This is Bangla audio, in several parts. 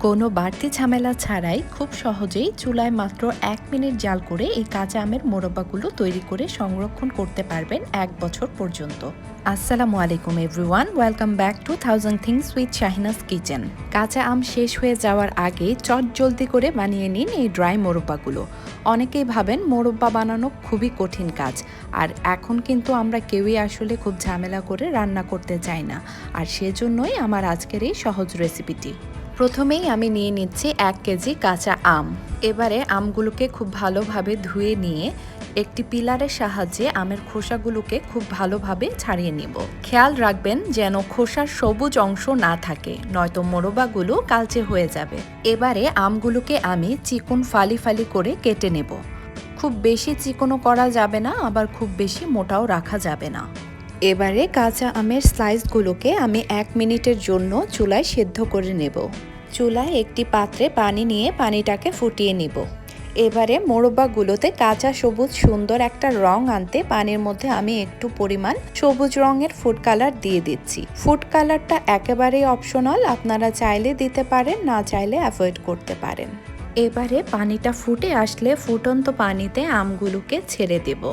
কোনো বাড়তি ঝামেলা ছাড়াই খুব সহজেই চুলায় মাত্র ১ মিনিট জাল করে এই কাঁচা আমের মোরব্বাগুলো তৈরি করে সংরক্ষণ করতে পারবেন ১ বছর পর্যন্ত। আসসালামু আলাইকুম everyone, welcome back to 1000 things with Shahina's kitchen. কাঁচা আম শেষ হয়ে যাওয়ার আগে জলদি করে বানিয়ে নিন এই ড্রাই মোরব্বাগুলো। অনেকেই ভাবেন মোরব্বা বানানো খুবই কঠিন কাজ, আর এখন কিন্তু আমরা কেউই আসলে খুব ঝামেলা করে রান্না করতে চাই না, আর সেজন্যই আমার আজকের এই সহজ রেসিপিটি। প্রথমেই আমি নিয়ে নিচ্ছি ১ কেজি কাঁচা আম। এবারে আমগুলোকে খুব ভালোভাবে ধুয়ে নিয়ে একটি পিলারের সাহায্যে আমের খোসাগুলোকে খুব ভালোভাবে ছাড়িয়ে নিব। খেয়াল রাখবেন যেন খোসার সবুজ অংশ না থাকে, নয়তো মোরব্বাগুলো কালচে হয়ে যাবে। এবারে আমগুলোকে আমি চিকন ফালি ফালি করে কেটে নেব। খুব বেশি চিকনও করা যাবে না, আবার খুব বেশি মোটাও রাখা যাবে না। এবারে কাঁচা আমের স্লাইসগুলোকে আমি ১ মিনিটের জন্য চুলায় সেদ্ধ করে নেব। চুলায় একটি পাত্রে পানি নিয়ে পানিটাকে ফুটিয়ে নিব। এবারে মোরব্বাগুলোতে কাঁচা সবুজ সুন্দর একটা রং আনতে পানির মধ্যে আমি একটু পরিমাণ সবুজ রঙের ফুড কালার দিয়ে দিচ্ছি। ফুড কালারটা একেবারেই অপশনাল, আপনারা চাইলে দিতে পারেন, না চাইলে অ্যাভয়েড করতে পারেন। এবারে পানিটা ফুটে আসলে ফুটন্ত পানিতে আমগুলোকে ছেড়ে দেব।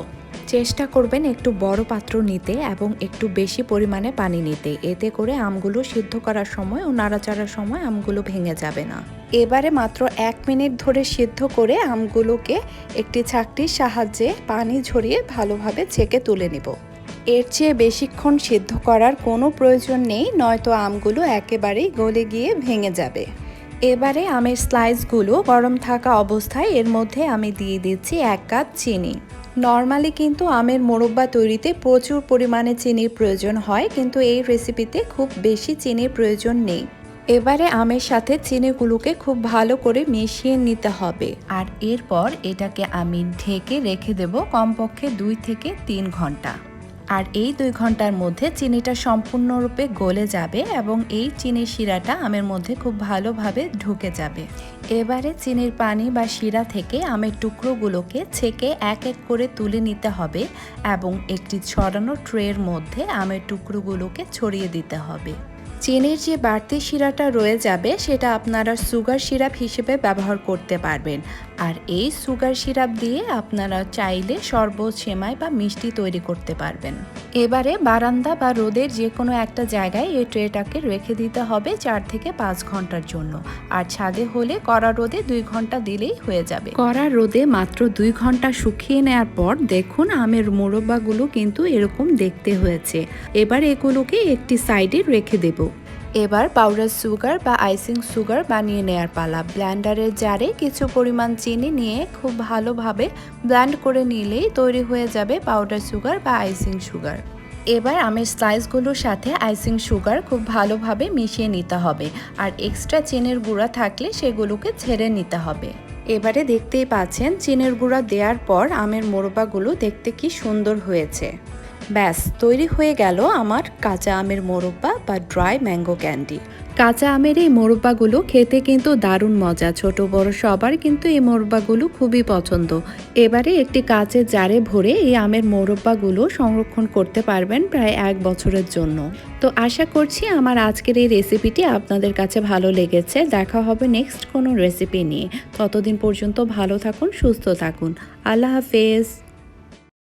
চেষ্টা করবেন একটু বড় পাত্র নিতে এবং একটু বেশি পরিমাণে পানি নিতে, এতে করে আমগুলো সিদ্ধ করার সময় ও নাড়াচাড়ার সময় আমগুলো ভেঙে যাবে না। এবারে মাত্র ১ মিনিট ধরে সিদ্ধ করে আমগুলোকে একটি ছাঁকনির সাহায্যে পানি ঝরিয়ে ভালোভাবে ছেঁকে তুলে নেব। এর চেয়ে বেশিক্ষণ সিদ্ধ করার কোনো প্রয়োজন নেই, নয়তো আমগুলো একেবারেই গলে গিয়ে ভেঙে যাবে। এবারে আমের স্লাইসগুলো গরম থাকা অবস্থায় এর মধ্যে আমি দিয়ে দিচ্ছি ১ কাপ চিনি। নর্মালি কিন্তু আমের মোরব্বা তৈরিতে প্রচুর পরিমাণে চিনির প্রয়োজন হয়, কিন্তু এই রেসিপিতে খুব বেশি চিনির প্রয়োজন নেই। এবারে আমের সাথে চিনিগুলোকে খুব ভালো করে মিশিয়ে নিতে হবে, আর এরপর এটাকে আমি ঢেকে রেখে দেব কমপক্ষে ২ থেকে ৩ ঘন্টা। আর এই ২ ঘন্টার মধ্যে চিনিটা সম্পূর্ণরূপে গলে যাবে এবং এই চিনির শিরাটা আমের মধ্যে খুব ভালোভাবে ঢুকে যাবে। এবারে চিনির পানি বা শিরা থেকে আমের টুকরোগুলোকে ছেঁকে এক এক করে তুলে নিতে হবে এবং একটি ছড়ানো ট্রের মধ্যে আমের টুকরোগুলোকে ছড়িয়ে দিতে হবে। চিনির যে বাড়তি শিরাটা রয়ে যাবে সেটা আপনারা সুগার সিরাপ হিসেবে ব্যবহার করতে পারবেন, আর এই সুগার সিরাপ দিয়ে আপনারা চাইলে শরবত, সেমাই বা মিষ্টি তৈরি করতে পারবেন। এবারে বারান্দা বা রোদের যে কোনো একটা জায়গায় এই ট্রেটাকে রেখে দিতে হবে ৪ থেকে ৫ ঘন্টার জন্য, আর ছাদে হলে কড়া রোদে ২ ঘন্টা দিলেই হয়ে যাবে। কড়া রোদে মাত্র ২ ঘন্টা শুকিয়ে নেওয়ার পর দেখুন আমের মোরব্বাগুলো কিন্তু এরকম দেখতে হয়েছে। এবার এগুলোকে একটি সাইডে রেখে দেব। এবার পাউডার সুগার বা আইসিং সুগার বানিয়ে নেয়ার পালা। ব্লেন্ডারের জারে কিছু পরিমাণ চিনি নিয়ে খুব ভালোভাবে ব্লেন্ড করে নিলেই তৈরি হয়ে যাবে পাউডার সুগার বা আইসিং সুগার। এবার আমের স্লাইসগুলোর সাথে আইসিং সুগার খুব ভালোভাবে মিশিয়ে নিতে হবে, আর এক্সট্রা চিনির গুঁড়া থাকলে সেগুলোকে ছেড়ে নিতে হবে। এবারে দেখতেই পাচ্ছেন চিনির গুঁড়া দেওয়ার পর আমের মোরব্বাগুলো দেখতে কি সুন্দর হয়েছে। ব্যাস তৈরি হয়ে গেল আমার কাঁচা আমের মোরব্বা বা ড্রাই ম্যাঙ্গো ক্যান্ডি। কাঁচা আমের এই মোরব্বাগুলো খেতে কিন্তু দারুণ মজা, ছোট বড় সবার কিন্তু এই মোরব্বাগুলো খুবই পছন্দ। এবারে একটি কাঁচের জারে ভরে এই আমের মোরব্বাগুলো সংরক্ষণ করতে পারবেন প্রায় ১ বছরের জন্য। তো আশা করছি আমার আজকের এই রেসিপিটি আপনাদের কাছে ভালো লেগেছে। দেখা হবে নেক্সট কোনো রেসিপি নিয়ে। ততদিন পর্যন্ত ভালো থাকুন, সুস্থ থাকুন। আল্লাহ হাফেজ।